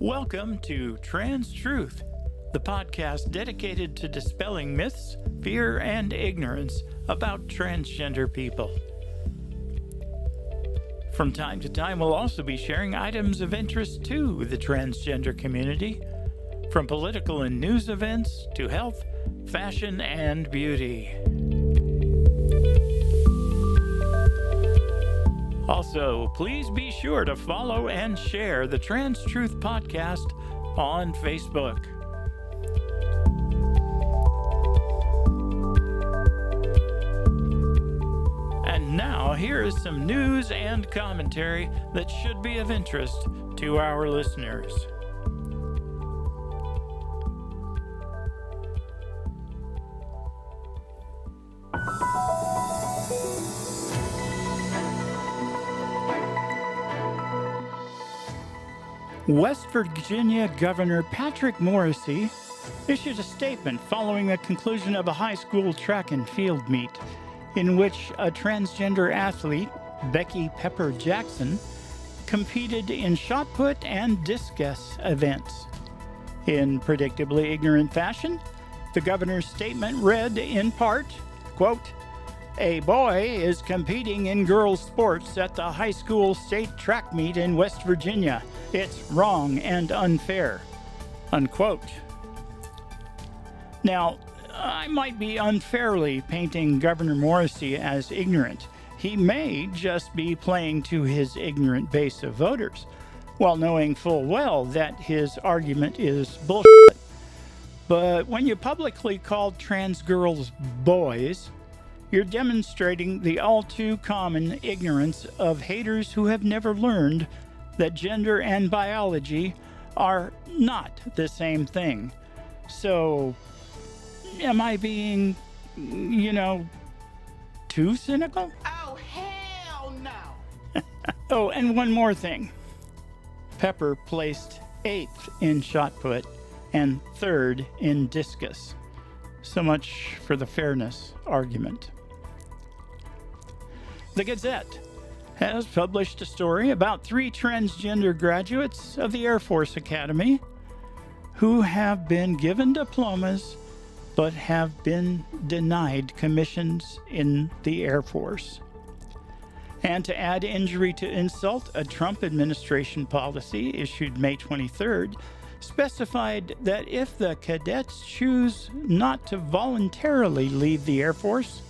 Welcome to Trans Truth, the podcast dedicated to dispelling myths, fear, and ignorance about transgender people. From time to time, we'll also be sharing items of interest to the transgender community, from political and news events to health, fashion, and beauty. Also, please be sure to follow and share the Trans Truth podcast on Facebook. And now, here is some news and commentary that should be of interest to our listeners. West Virginia Governor Patrick Morrisey issued a statement following the conclusion of a high school track and field meet in which a transgender athlete, Becky Pepper Jackson, competed in shot put and discus events. In predictably ignorant fashion, the governor's statement read in part, quote, "A boy is competing in girls' sports at the high school state track meet in West Virginia. It's wrong and unfair," unquote. Now, I might be unfairly painting Governor Morrisey as ignorant. He may just be playing to his ignorant base of voters, while knowing full well that his argument is bullshit. But when you publicly call trans girls boys, you're demonstrating the all too common ignorance of haters who have never learned that gender and biology are not the same thing. So, am I being, too cynical? Oh, hell no! Oh, and one more thing. Pepper placed 8th in shot put and 3rd in discus. So much for the fairness argument. The Gazette has published a story about 3 transgender graduates of the Air Force Academy who have been given diplomas but have been denied commissions in the Air Force. And to add injury to insult, a Trump administration policy issued May 23rd specified that if the cadets choose not to voluntarily leave the Air Force,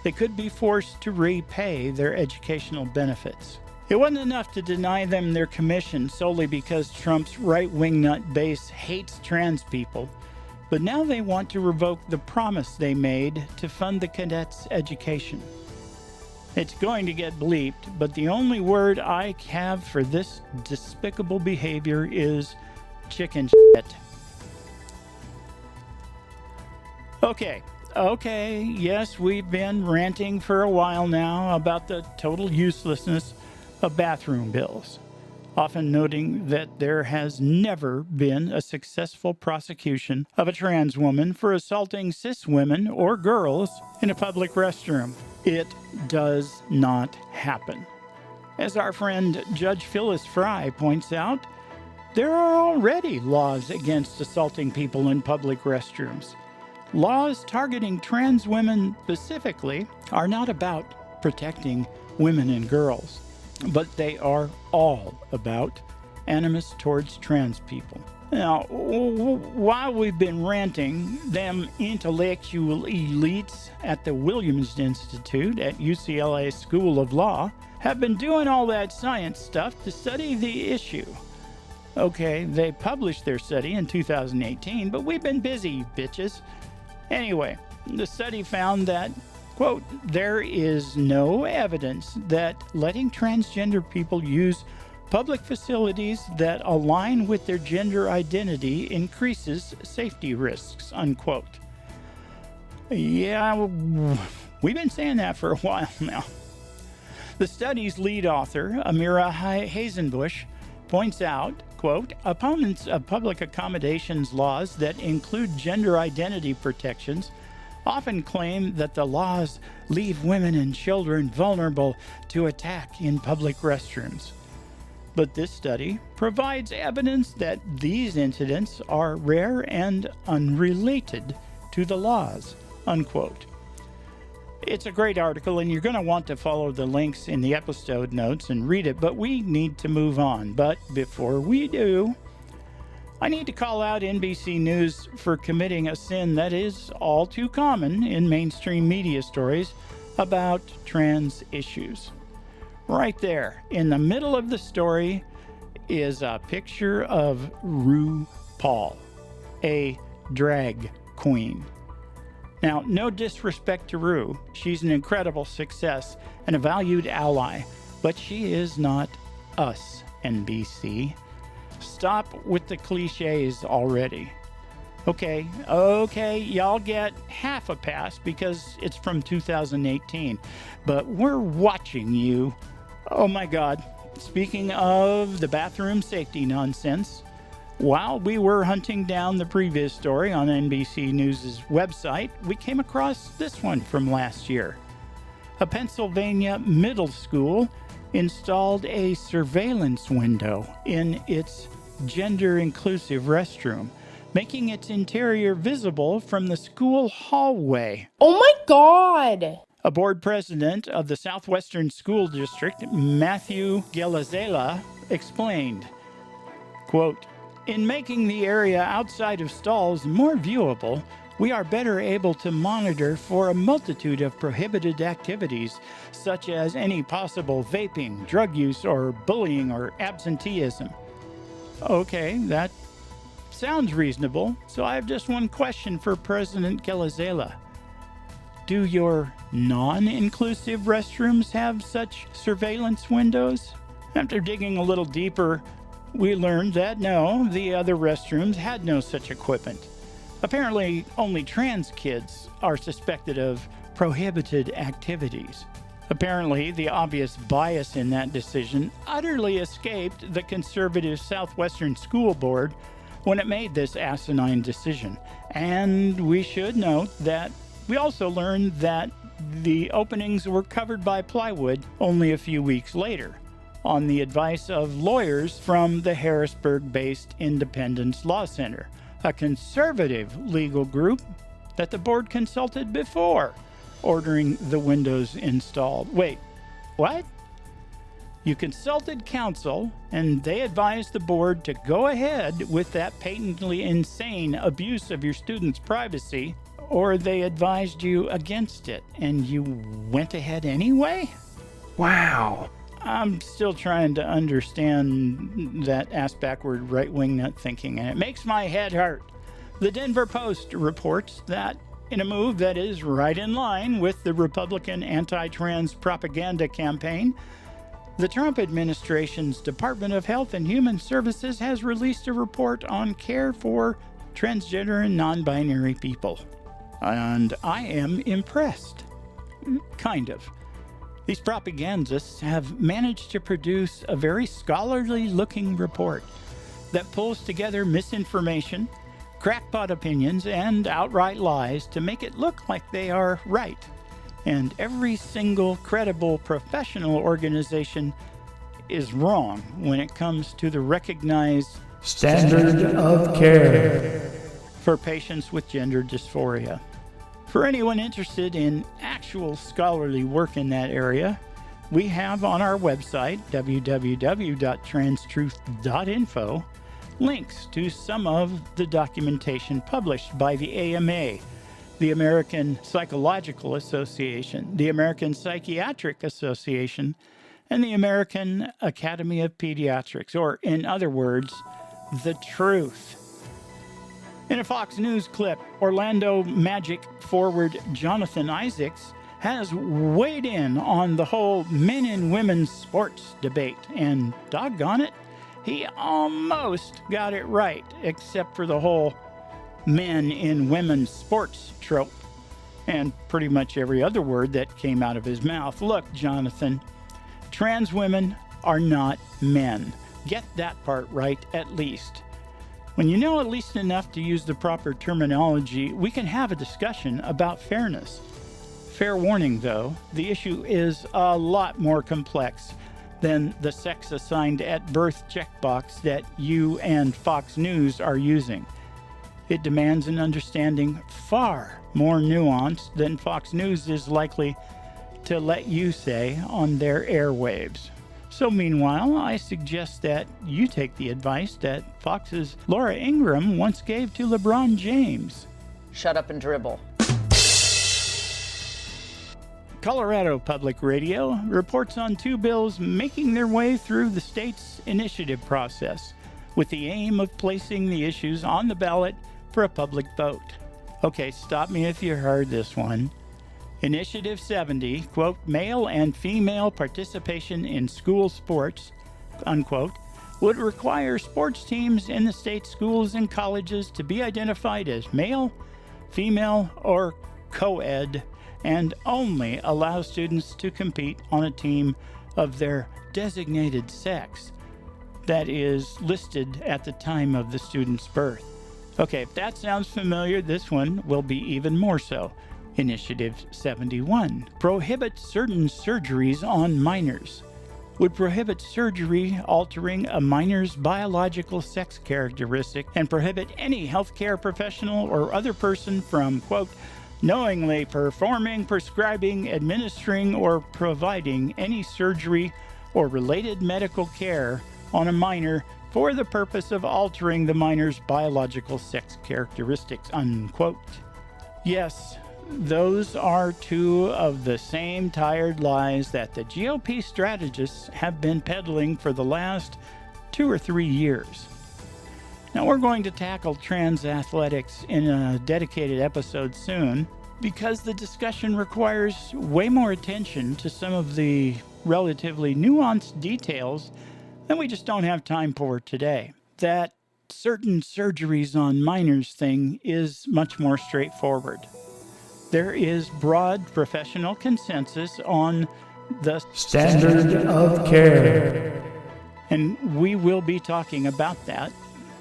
they could be forced to repay their educational benefits. It wasn't enough to deny them their commission solely because Trump's right-wing nut base hates trans people, but now they want to revoke the promise they made to fund the cadets' education. It's going to get bleeped, but the only word I have for this despicable behavior is chicken shit. Okay, yes, we've been ranting for a while now about the total uselessness of bathroom bills, often noting that there has never been a successful prosecution of a trans woman for assaulting cis women or girls in a public restroom. It does not happen. As our friend Judge Phyllis Fry points out, there are already laws against assaulting people in public restrooms. Laws targeting trans women specifically are not about protecting women and girls, but they are all about animus towards trans people. Now, while we've been ranting, them intellectual elites at the Williams Institute at UCLA School of Law have been doing all that science stuff to study the issue. Okay, they published their study in 2018, but we've been busy, bitches. Anyway, the study found that, quote, "there is no evidence that letting transgender people use public facilities that align with their gender identity increases safety risks," unquote. Yeah, we've been saying that for a while now. The study's lead author, Amira Hazenbush, points out, quote, "opponents of public accommodations laws that include gender identity protections often claim that the laws leave women and children vulnerable to attack in public restrooms. But this study provides evidence that these incidents are rare and unrelated to the laws, unquote. It's a great article, and you're going to want to follow the links in the episode notes and read it, but we need to move on. But before we do, I need to call out NBC News for committing a sin that is all too common in mainstream media stories about trans issues. Right there, in the middle of the story, is a picture of RuPaul, a drag queen. Now, no disrespect to Ru. She's an incredible success and a valued ally, but she is not us, NBC. Stop with the cliches already. Okay, y'all get half a pass because it's from 2018, but we're watching you. Oh my God. Speaking of the bathroom safety nonsense, while we were hunting down the previous story on NBC News' website, we came across this one from last year. A Pennsylvania middle school installed a surveillance window in its gender-inclusive restroom, making its interior visible from the school hallway. Oh my God! A board president of the Southwestern School District, Matthew Gelazela, explained, quote, "In making the area outside of stalls more viewable, we are better able to monitor for a multitude of prohibited activities, such as any possible vaping, drug use, or bullying or absenteeism." Okay, that sounds reasonable, so I have just one question for President Gelazela. Do your non-inclusive restrooms have such surveillance windows? After digging a little deeper, we learned that no, the other restrooms had no such equipment. Apparently, only trans kids are suspected of prohibited activities. Apparently, the obvious bias in that decision utterly escaped the conservative Southwestern School Board when it made this asinine decision. And we should note that we also learned that the openings were covered by plywood only a few weeks later, on the advice of lawyers from the Harrisburg-based Independence Law Center, a conservative legal group that the board consulted before ordering the windows installed. Wait, what? You consulted counsel, and they advised the board to go ahead with that patently insane abuse of your students' privacy, or they advised you against it, and you went ahead anyway? Wow. I'm still trying to understand that ass-backward right-wing nut thinking, and it makes my head hurt. The Denver Post reports that in a move that is right in line with the Republican anti-trans propaganda campaign, the Trump administration's Department of Health and Human Services has released a report on care for transgender and non-binary people. And I am impressed. Kind of. These propagandists have managed to produce a very scholarly-looking report that pulls together misinformation, crackpot opinions, and outright lies to make it look like they are right. And every single credible professional organization is wrong when it comes to the recognized standard of care for patients with gender dysphoria. For anyone interested in actual scholarly work in that area, we have on our website, www.transtruth.info, links to some of the documentation published by the AMA, the American Psychological Association, the American Psychiatric Association, and the American Academy of Pediatrics, or in other words, the truth. In a Fox News clip, Orlando Magic forward Jonathan Isaacs has weighed in on the whole men and women's sports debate, and doggone it, he almost got it right, except for the whole men in women's sports trope, and pretty much every other word that came out of his mouth. Look, Jonathan, trans women are not men. Get that part right at least. When you know at least enough to use the proper terminology, we can have a discussion about fairness. Fair warning, though, the issue is a lot more complex than the sex assigned at birth checkbox that you and Fox News are using. It demands an understanding far more nuanced than Fox News is likely to let you say on their airwaves. So meanwhile, I suggest that you take the advice that Fox's Laura Ingraham once gave to LeBron James. Shut up and dribble. Colorado Public Radio reports on 2 bills making their way through the state's initiative process with the aim of placing the issues on the ballot for a public vote. Okay, stop me if you heard this one. Initiative 70, quote, male and female participation in school sports, unquote, would require sports teams in the state schools and colleges to be identified as male, female, or co-ed, and only allow students to compete on a team of their designated sex that is listed at the time of the student's birth. Okay, if that sounds familiar, this one will be even more so. Initiative 71 prohibits certain surgeries on minors. Would prohibit surgery altering a minor's biological sex characteristic and prohibit any healthcare professional or other person from, quote, knowingly performing, prescribing, administering, or providing any surgery or related medical care on a minor for the purpose of altering the minor's biological sex characteristics, unquote. Yes, those are 2 of the same tired lies that the GOP strategists have been peddling for the last 2 or 3 years. Now, we're going to tackle trans athletics in a dedicated episode soon because the discussion requires way more attention to some of the relatively nuanced details that we just don't have time for today. That certain surgeries on minors thing is much more straightforward. There is broad professional consensus on the standard of care. And we will be talking about that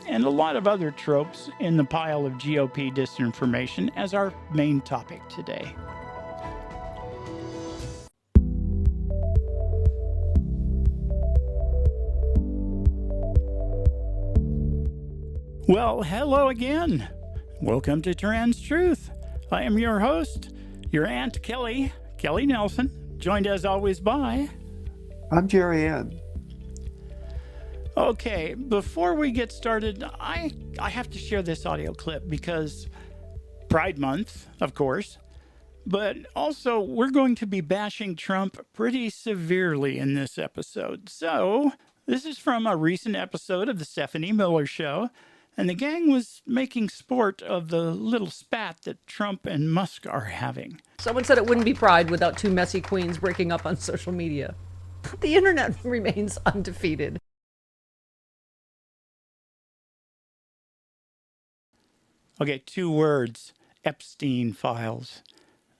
and a lot of other tropes in the pile of GOP disinformation as our main topic today. Well, hello again. Welcome to Trans Truth. I am your host, your Aunt Kelly Nelson, joined as always by... I'm Jerry Ann. Okay, before we get started, I have to share this audio clip because Pride Month, of course, but also we're going to be bashing Trump pretty severely in this episode. So, this is from a recent episode of The Stephanie Miller Show, and the gang was making sport of the little spat that Trump and Musk are having. Someone said it wouldn't be Pride without 2 messy queens breaking up on social media. The internet remains undefeated. Okay, 2 words, Epstein files.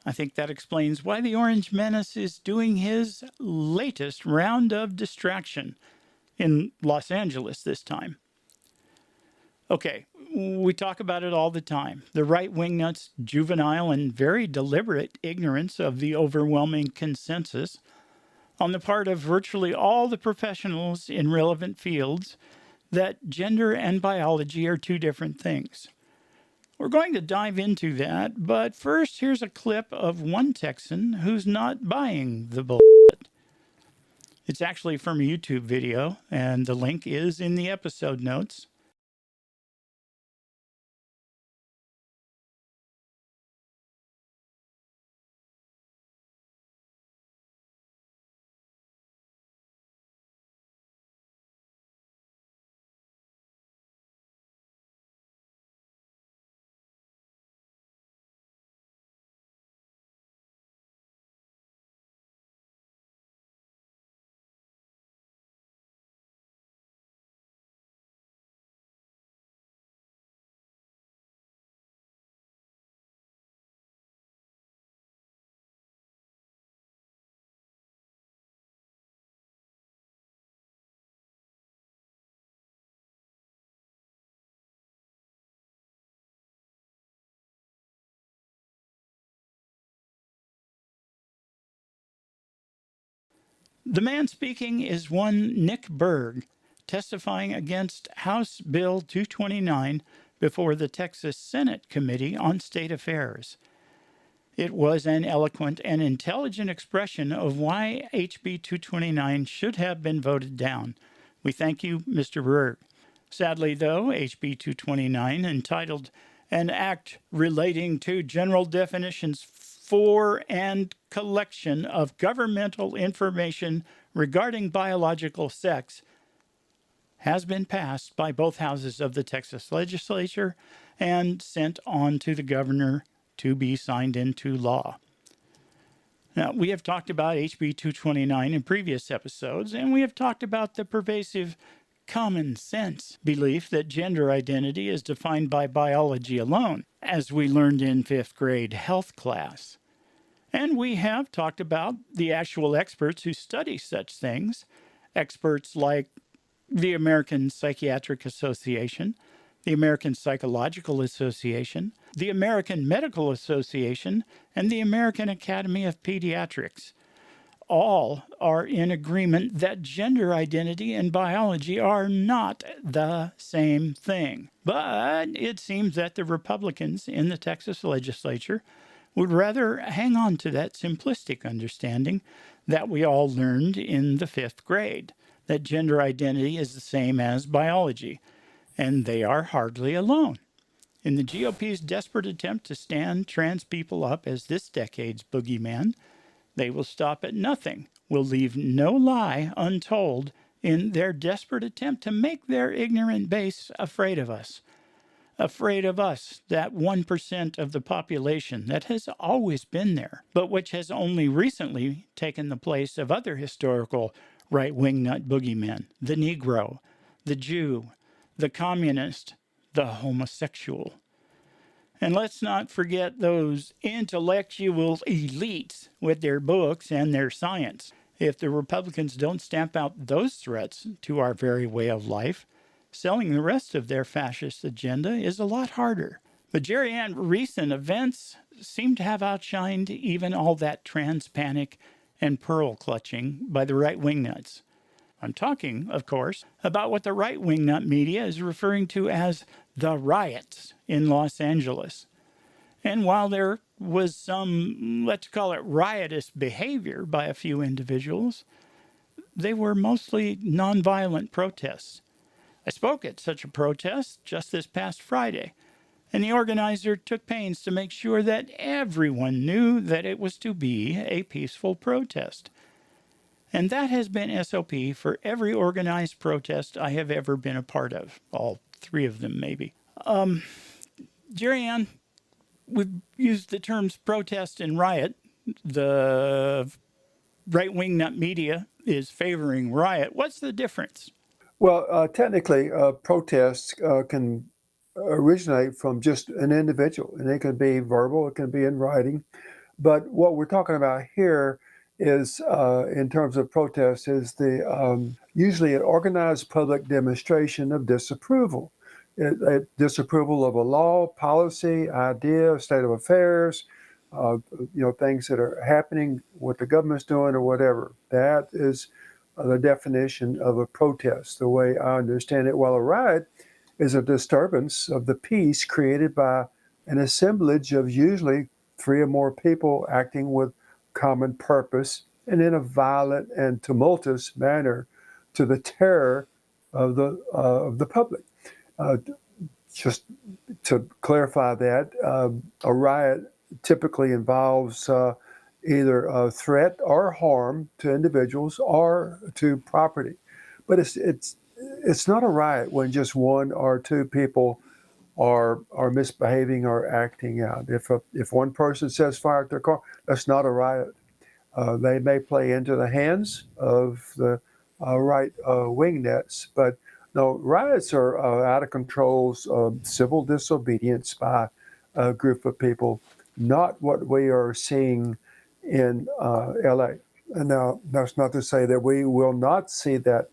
I think that explains why the Orange Menace is doing his latest round of distraction in Los Angeles this time. Okay, we talk about it all the time. The right-wing nuts' juvenile and very deliberate ignorance of the overwhelming consensus on the part of virtually all the professionals in relevant fields that gender and biology are 2 different things. We're going to dive into that, but first here's a clip of one Texan who's not buying the bullshit. It's actually from a YouTube video, and the link is in the episode notes. The man speaking is one Nick Berg, testifying against House Bill 229 before the Texas Senate Committee on State Affairs. It was an eloquent and intelligent expression of why HB 229 should have been voted down. We thank you, Mr. Berg. Sadly, though, HB 229, entitled An Act Relating to General Definitions for and Collection of Governmental Information Regarding Biological Sex, has been passed by both houses of the Texas legislature and sent on to the governor to be signed into law. Now, we have talked about HB 229 in previous episodes, and we have talked about the pervasive common sense belief that gender identity is defined by biology alone, as we learned in fifth grade health class. And we have talked about the actual experts who study such things, experts like the American Psychiatric Association, the American Psychological Association, the American Medical Association, and the American Academy of Pediatrics. All are in agreement that gender identity and biology are not the same thing. But it seems that the Republicans in the Texas legislature would rather hang on to that simplistic understanding that we all learned in the fifth grade, that gender identity is the same as biology, and they are hardly alone. In the GOP's desperate attempt to stand trans people up as this decade's boogeyman, they will stop at nothing, will leave no lie untold in their desperate attempt to make their ignorant base afraid of us. Afraid of us, that 1% of the population that has always been there, but which has only recently taken the place of other historical right-wing nut boogeymen, the Negro, the Jew, the communist, the homosexual. And let's not forget those intellectual elites with their books and their science. If the Republicans don't stamp out those threats to our very way of life, selling the rest of their fascist agenda is a lot harder. But Jerry Ann, recent events seem to have outshined even all that trans panic and pearl clutching by the right-wing nuts. I'm talking, of course, about what the right-wing nut media is referring to as the riots in Los Angeles. And while there was some, let's call it riotous behavior by a few individuals, they were mostly nonviolent protests. I spoke at such a protest just this past Friday, and the organizer took pains to make sure that everyone knew that it was to be a peaceful protest. And that has been SOP for every organized protest I have ever been a part of. All three of them, maybe. Jerry Ann, we've used the terms protest and riot. The right-wing nut media is favoring riot. What's the difference? Well, technically, protests can originate from just an individual, and it can be verbal, it can be in writing. But what we're talking about here is, in terms of protest, is the usually an organized public demonstration of disapproval. Disapproval of a law, policy, idea, state of affairs, things that are happening, what the government's doing, or whatever. That is the definition of a protest, the way I understand it. While a riot is a disturbance of the peace created by an assemblage of usually three or more people acting with common purpose and in a violent and tumultuous manner to the terror of the public. Just to clarify that, a riot typically involves either a threat or harm to individuals or to property. But it's not a riot when just one or two people are misbehaving or acting out. If one person sets fire to their car, that's not a riot. They may play into the hands of the right wing nets, but no, riots are out of control, civil disobedience by a group of people, not what we are seeing in LA. And now that's not to say that we will not see that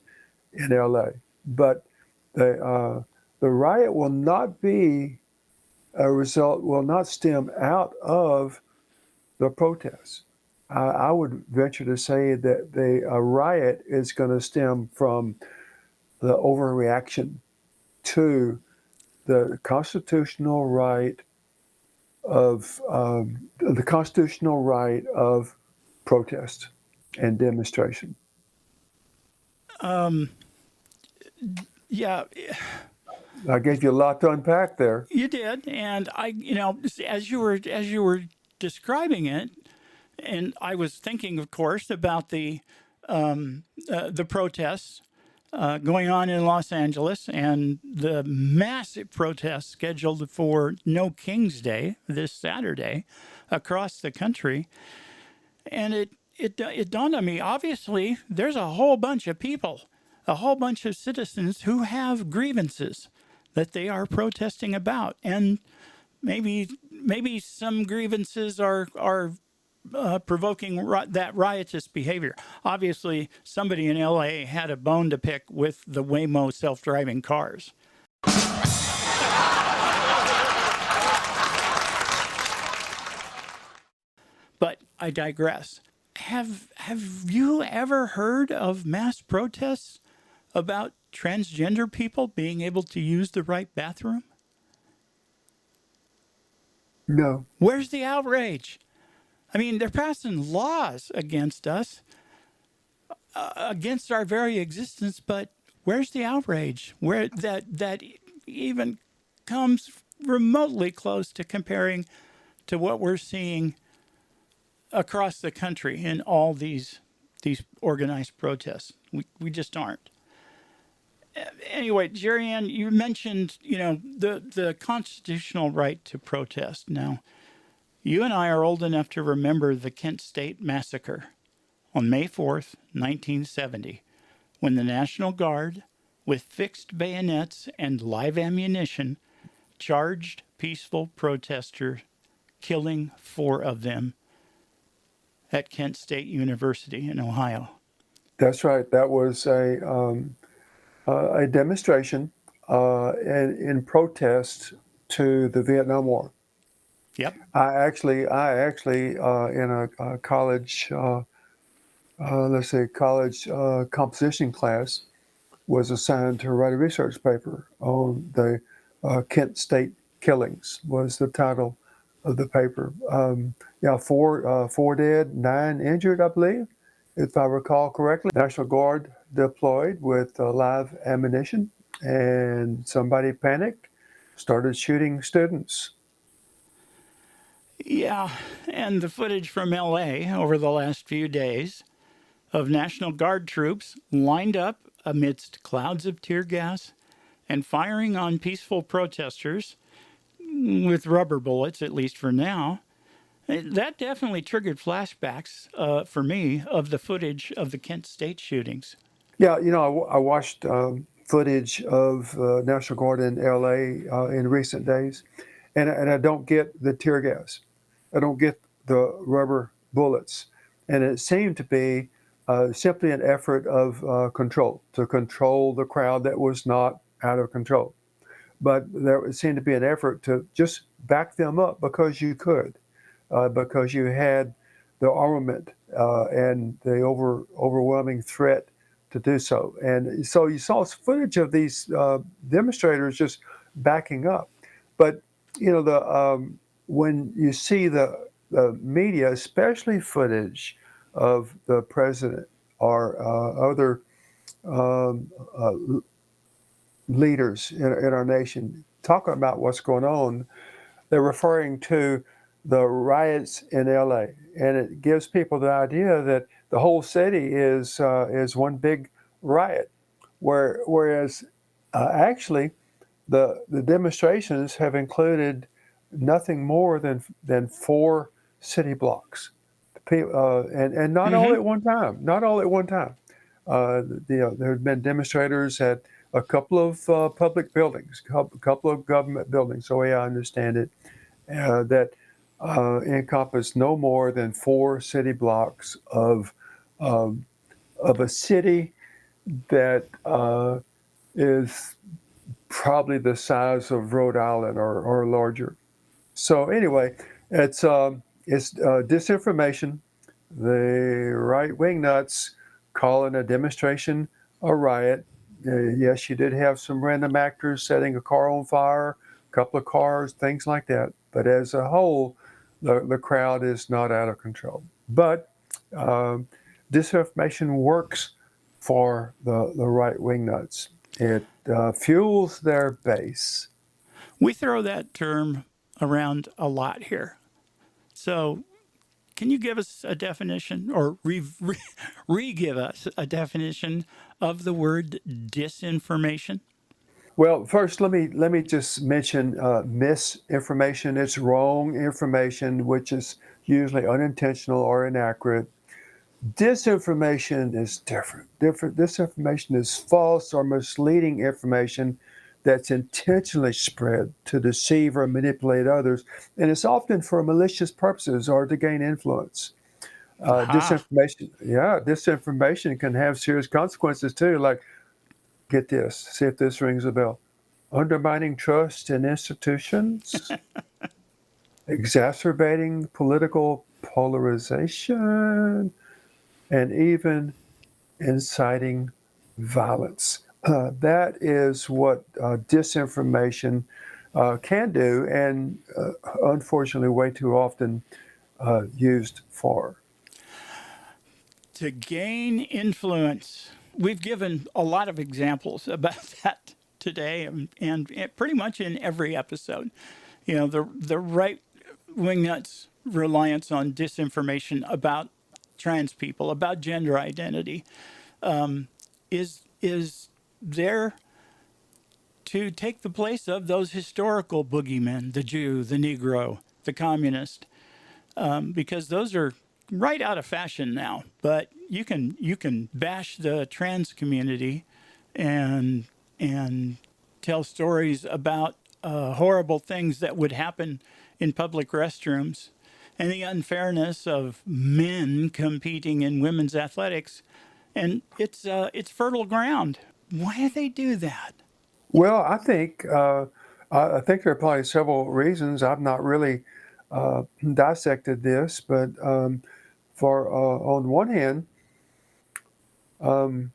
in LA, but the riot will not be a result, will not stem out of the protests. I would venture to say that the riot is going to stem from the overreaction to the constitutional right of protest and demonstration. Yeah, I gave you a lot to unpack there. you did, and as you were describing it, and I was thinking, of course, about the protests going on in Los Angeles and the massive protests scheduled for No King's Day this Saturday across the country, and it dawned on me. Obviously, there's a whole bunch of people, a whole bunch of citizens who have grievances that they are protesting about, and maybe some grievances are provoking that riotous behavior. Obviously, somebody in LA had a bone to pick with the Waymo self-driving cars. But I digress. Have you ever heard of mass protests about transgender people being able to use the right bathroom? No. Where's the outrage? I mean, they're passing laws against us, against our very existence, but where's the outrage? Where that even comes remotely close to comparing to what we're seeing across the country in all these organized protests. We just aren't. Anyway, Jerry Ann, you mentioned, the constitutional right to protest. Now, you and I are old enough to remember the Kent State Massacre on May 4th, 1970, when the National Guard, with fixed bayonets and live ammunition, charged peaceful protesters, killing 4 of them at Kent State University in Ohio. That's right. That was a demonstration in protest to the Vietnam War. Yep. I actually, in a college, college composition class, was assigned to write a research paper on the Kent State killings. Was the title of the paper? Four dead, 9 injured, I believe, if I recall correctly. National Guard deployed with live ammunition, and somebody panicked, started shooting students. Yeah, and the footage from LA over the last few days of National Guard troops lined up amidst clouds of tear gas and firing on peaceful protesters with rubber bullets, at least for now. That definitely triggered flashbacks for me of the footage of the Kent State shootings. Yeah, I watched footage of National Guard in LA in recent days, and I don't get the tear gas. I don't get the rubber bullets. And it seemed to be simply an effort of control, to control the crowd that was not out of control. But there seemed to be an effort to just back them up because you could, because you had the armament and the overwhelming threat to do so. And so you saw footage of these demonstrators just backing up. But, when you see the media, especially footage of the president or other leaders in our nation talking about what's going on, they're referring to the riots in LA, and it gives people the idea that the whole city is one big riot, whereas actually the demonstrations have included nothing more than 4 city blocks, and not all at one time. Not all at one time. There have been demonstrators at a couple of public buildings, a couple of government buildings, the way I understand it, that encompass no more than 4 city blocks of a city that is probably the size of Rhode Island or larger. So anyway, it's disinformation, the right wing nuts calling a demonstration a riot. Yes, you did have some random actors setting a car on fire, a couple of cars, things like that. But as a whole, the crowd is not out of control. But um, disinformation works for the right wing nuts. It fuels their base. We throw that term around a lot here. So, can you give us a definition or give us a definition of the word disinformation? Well, first, let me just mention misinformation. It's wrong information, which is usually unintentional or inaccurate. Disinformation is different. Disinformation is false or misleading information that's intentionally spread to deceive or manipulate others, and it's often for malicious purposes or to gain influence. Aha. Disinformation can have serious consequences too. Like, get this, see if this rings a bell. Undermining trust in institutions, exacerbating political polarization, and even inciting violence. That is what disinformation can do, and unfortunately, way too often used for. To gain influence. We've given a lot of examples about that today and pretty much in every episode. You know, the right wing nuts reliance on disinformation about trans people, about gender identity, is there to take the place of those historical boogeymen, the Jew, the Negro, the communist, because those are right out of fashion now. But you can bash the trans community and tell stories about horrible things that would happen in public restrooms and the unfairness of men competing in women's athletics, and it's fertile ground. Why do they do that? Well, I think there are probably several reasons. I've not really dissected this, but for on one hand, um,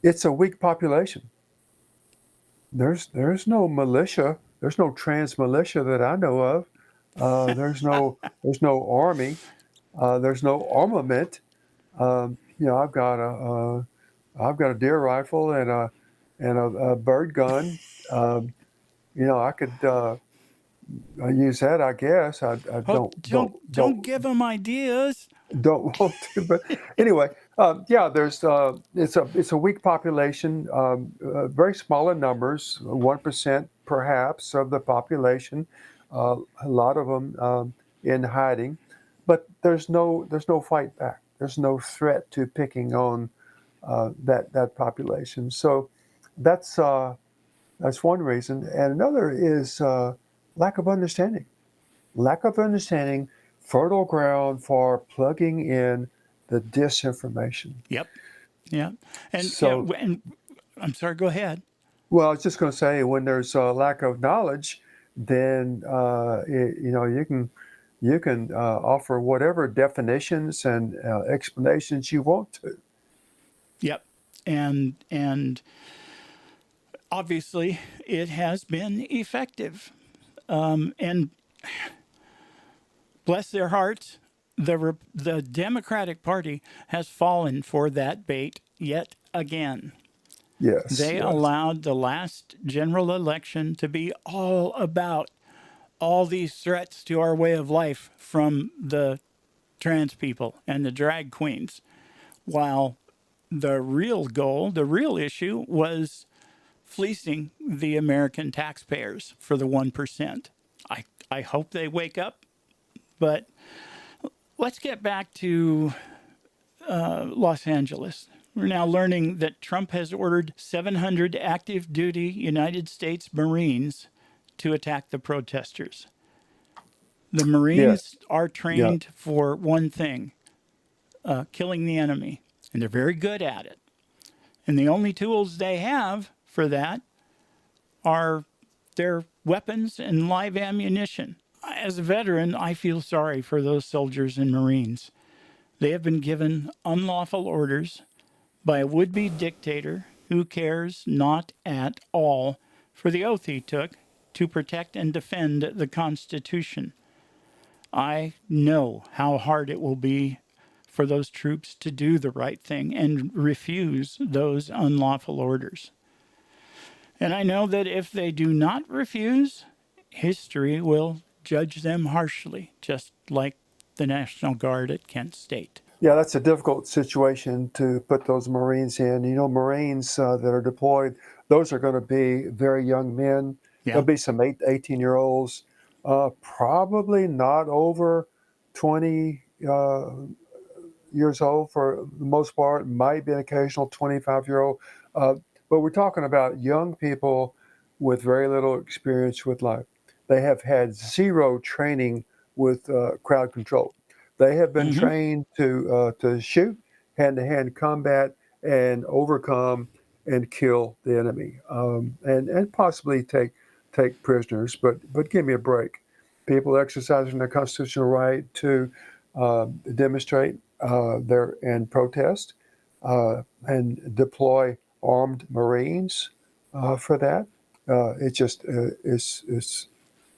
it's a weak population. There's no militia. There's no trans militia that I know of. There's no army. There's no armament. I've got a deer rifle and a bird gun. Um, I could use that, I guess. I Oh, don't don't don't don't don't give them ideas. don't want to, but anyway, yeah. There's it's a weak population, very small in numbers, 1% perhaps of the population. A lot of them in hiding, but there's no fight back. There's no threat to picking on that population. So that's uh, that's one reason, and another is lack of understanding. Lack of understanding, fertile ground for plugging in the disinformation. Yep. Yeah. And So, and I'm sorry. Go ahead. well, I was just going to say, when there's a lack of knowledge, then you can offer whatever definitions and explanations you want to. Yep. And obviously, it has been effective. And bless their hearts, the Democratic Party has fallen for that bait yet again. Yes, They yes, allowed the last general election to be all about all these threats to our way of life from the trans people and the drag queens, while the real goal, the real issue was fleecing the American taxpayers for the 1%. I hope they wake up, but let's get back to Los Angeles. We're now learning that Trump has ordered 700 active duty United States Marines to attack the protesters. The yeah, Marines are yeah. trained for one thing, killing the enemy, and they're very good at it. And the only tools they have for that are their weapons and live ammunition. As a veteran, I feel sorry for those soldiers and Marines. They have been given unlawful orders by a would-be dictator who cares not at all for the oath he took to protect and defend the Constitution. I know how hard it will be for those troops to do the right thing and refuse those unlawful orders. And I know that if they do not refuse, history will judge them harshly, just like the National Guard at Kent State. Yeah, that's a difficult situation to put those Marines in. You know, Marines that are deployed, those are going to be very young men. Yeah. There'll be some 18-year-olds, probably not over 20 years old for the most part. Might be an occasional 25-year-old. But we're talking about young people with very little experience with life. They have had zero training with crowd control. They have been trained to shoot, hand-to-hand combat, and overcome and kill the enemy, and possibly take prisoners. But give me a break. People exercising their constitutional right to demonstrate and protest and deploy armed Marines for that. It's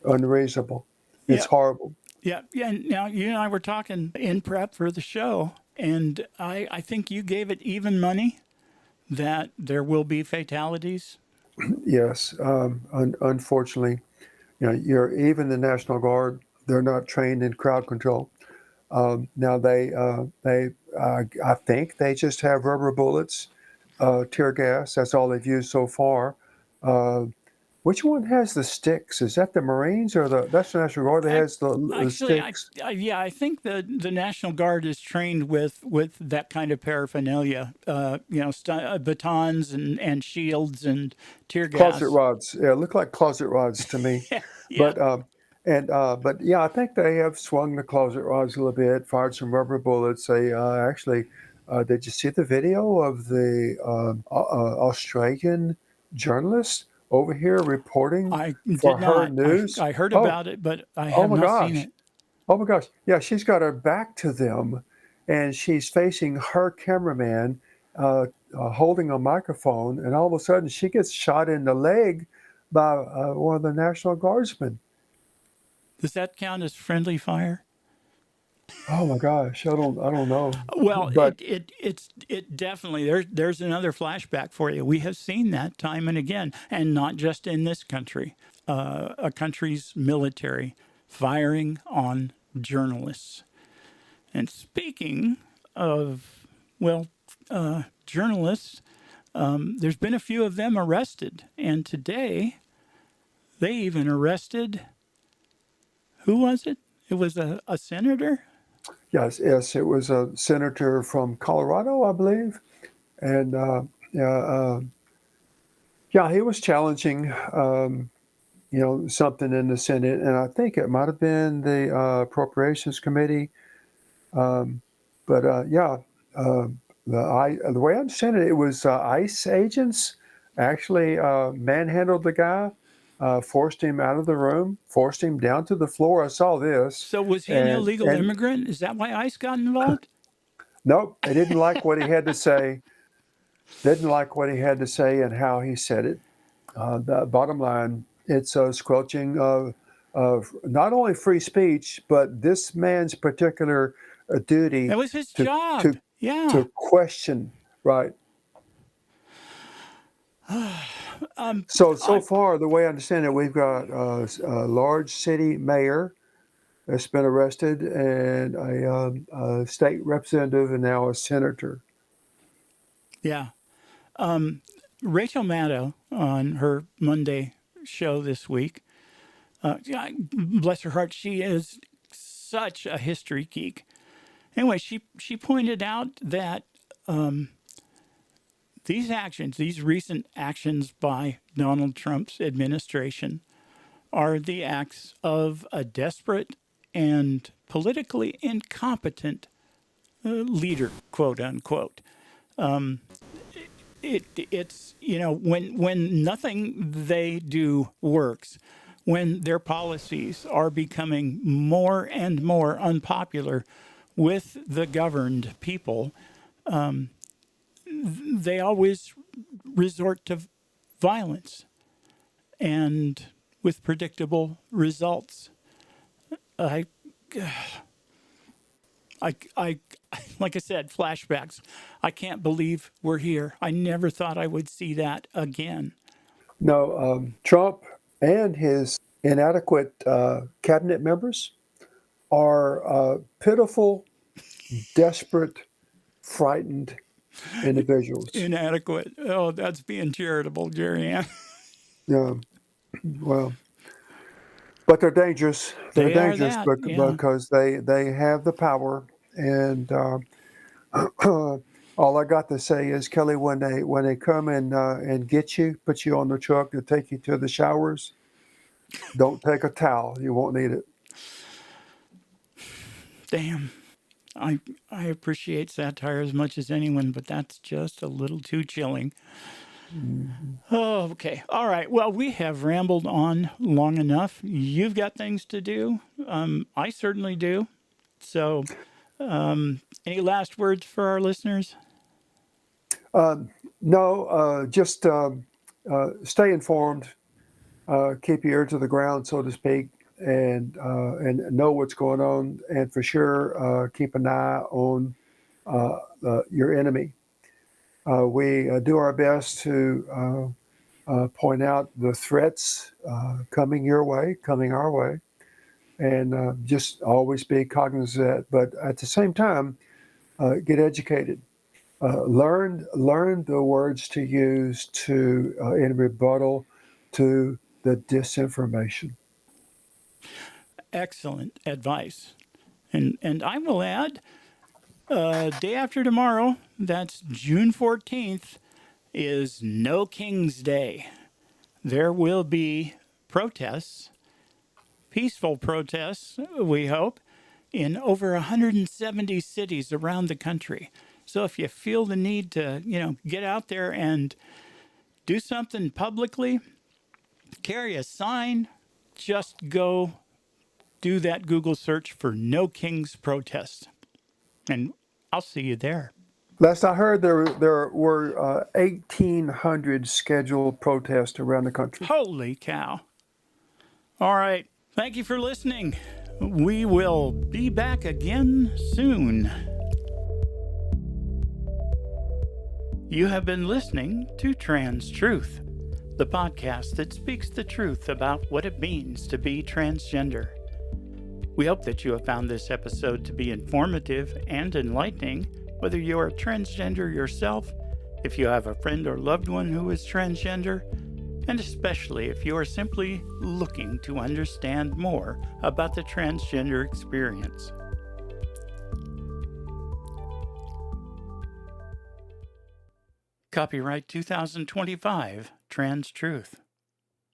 unreasonable. It's horrible. Yeah. And now you and I were talking in prep for the show, and I think you gave it even money that there will be fatalities. Yes, unfortunately, even the National Guard, they're not trained in crowd control. Now I think they just have rubber bullets, tear gas. That's all they've used so far. Which one has the sticks? Is that the Marines or that's the National Guard that has the sticks? I think the National Guard is trained with that kind of paraphernalia. Batons and shields and tear gas. Closet rods. Yeah, look like closet rods to me. Yeah. But yeah, I think they have swung the closet rods a little bit, fired some rubber bullets. They actually, did you see the video of the Australian journalist over here reporting for her news? I heard about it, but I have not seen it. Oh my gosh. Yeah, she's got her back to them and she's facing her cameraman holding a microphone, and all of a sudden she gets shot in the leg by one of the National Guardsmen. Does that count as friendly fire? Oh my gosh, I don't know. Well, but it definitely there's another flashback for you. We have seen that time and again, and not just in this country. A country's military firing on journalists. And speaking of journalists, there's been a few of them arrested, and today they even arrested. Who was it? It was a senator. Yes, it was a senator from Colorado, I believe, and he was challenging, something in the Senate, and I think it might have been the Appropriations Committee. The way I understand it, it was ICE agents actually manhandled the guy. Forced him out of the room, forced him down to the floor. I saw this. So was he an illegal immigrant? Is that why ICE got involved? Nope. They didn't like what he had to say. And how he said it. The bottom line, it's a squelching of not only free speech, but this man's particular duty. That was his job. To question, right? So far, the way I understand it, we've got a large city mayor that's been arrested, and a state representative, and now a senator. Yeah. Rachel Maddow on her Monday show this week, bless her heart, she is such a history geek. Anyway, she pointed out that these recent actions by Donald Trump's administration are the acts of a desperate and politically incompetent leader, quote unquote. It's when nothing they do works, when their policies are becoming more and more unpopular, with the governed people, they always resort to violence, and with predictable results. I, like I said, flashbacks. I can't believe we're here. I never thought I would see that again. No, Trump and his inadequate cabinet members are pitiful, desperate, frightened individuals. Inadequate. Oh, that's being charitable, Jerry Ann. Yeah, well, but they're dangerous. They're They are dangerous that, yeah. because they have the power. And all I got to say is, Kelly, when they come and get you, put you on the truck to take you to the showers, don't take a towel. You won't need it. Damn. I appreciate satire as much as anyone, but that's just a little too chilling. Oh, okay. All right. Well, we have rambled on long enough. You've got things to do. I certainly do. So, any last words for our listeners? No, just stay informed, keep your ear to the ground, so to speak, and know what's going on, and for sure keep an eye on your enemy. We do our best to point out the threats coming your way, coming our way, and just always be cognizant of that. But at the same time, get educated. Learn the words to use to in rebuttal to the disinformation. Excellent advice. And I will add, day after tomorrow, that's June 14th, is No King's Day. There will be protests, peaceful protests, we hope, in over 170 cities around the country. So if you feel the need to, get out there and do something publicly, carry a sign, just go do that Google search for No King's Protest. And I'll see you there. Last I heard, there were 1,800 scheduled protests around the country. Holy cow. All right. Thank you for listening. We will be back again soon. You have been listening to Trans Truth, the podcast that speaks the truth about what it means to be transgender. We hope that you have found this episode to be informative and enlightening, whether you are transgender yourself, if you have a friend or loved one who is transgender, and especially if you are simply looking to understand more about the transgender experience. Copyright 2025, Trans Truth.